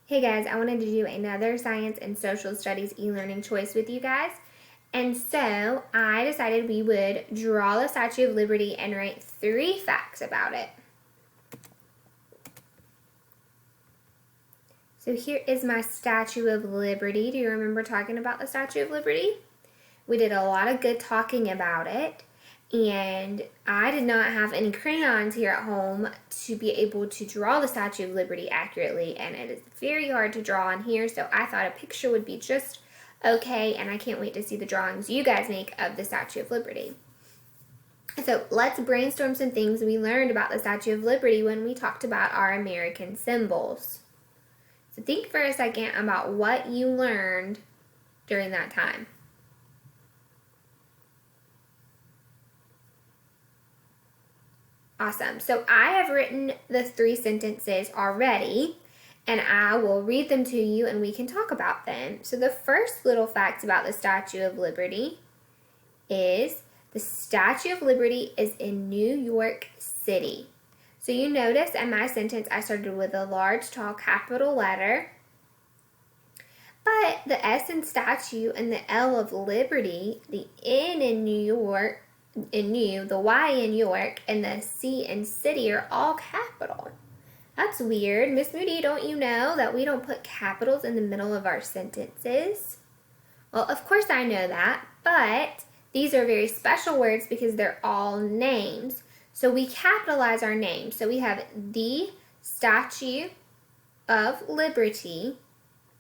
Hey guys, I wanted to do another science and social studies e-learning choice with you guys. And so I decided we would draw the Statue of Liberty and write 3 facts about it. So here is my Statue of Liberty. Do you remember talking about the Statue of Liberty? We did a lot of good talking about it. And I did not have any crayons here at home to be able to draw the Statue of Liberty accurately, and it is very hard to draw on here, so I thought a picture would be just okay, and I can't wait to see the drawings you guys make of the Statue of Liberty. So let's brainstorm some things we learned about the Statue of Liberty when we talked about our American symbols. So think for a second about what you learned during that time. Awesome. So I have written the 3 sentences already, and I will read them to you and we can talk about them. So the first little fact about the Statue of Liberty is the Statue of Liberty is in New York City. So you notice in my sentence I started with a large, tall, capital letter, but the S in statue and the L of Liberty, the N in New York, the Y in York, and the C in city are all capital. That's weird. Miss Moody, don't you know that we don't put capitals in the middle of our sentences? Well, of course I know that, but these are very special words because they're all names. So we capitalize our names. So we have the Statue of Liberty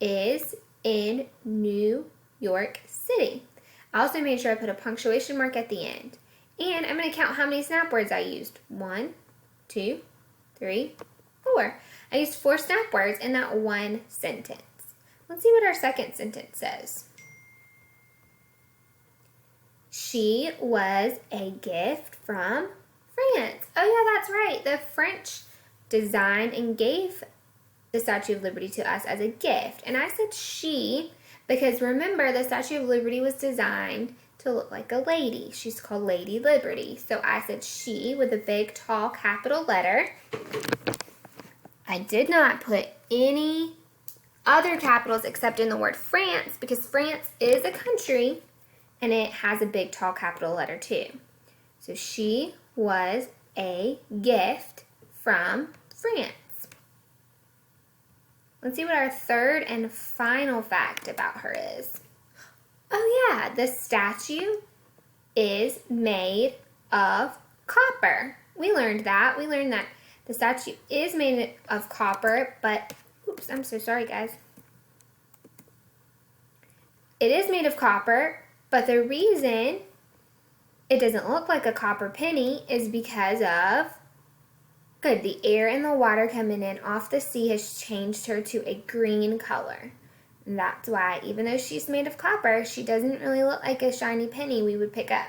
is in New York City. I also made sure I put a punctuation mark at the end. And I'm going to count how many snap words I used. 1, 2, 3, 4. I used 4 snap words in that one sentence. Let's see what our second sentence says. She was a gift from France. Oh yeah, that's right. The French designed and gave the Statue of Liberty to us as a gift. And I said she because remember the Statue of Liberty was designed to look like a lady. She's called Lady Liberty. So I said she with a big, tall, capital letter. I did not put any other capitals except in the word France because France is a country and it has a big, tall, capital letter too. So she was a gift from France. Let's see what our third and final fact about her is. Oh yeah, the statue is made of copper. We learned that. We learned that the statue is made of copper, but, oops, I'm so sorry guys. It is made of copper, but the reason it doesn't look like a copper penny is because of, the air and the water coming in off the sea has changed her to a green color. That's why, even though she's made of copper, she doesn't really look like a shiny penny we would pick up.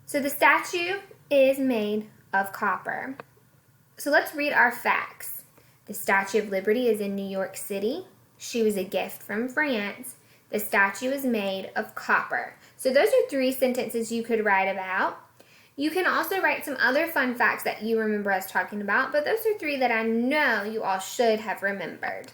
So the statue is made of copper. So let's read our facts. The Statue of Liberty is in New York City. She was a gift from France. The statue is made of copper. So those are 3 sentences you could write about. You can also write some other fun facts that you remember us talking about, but those are 3 that I know you all should have remembered.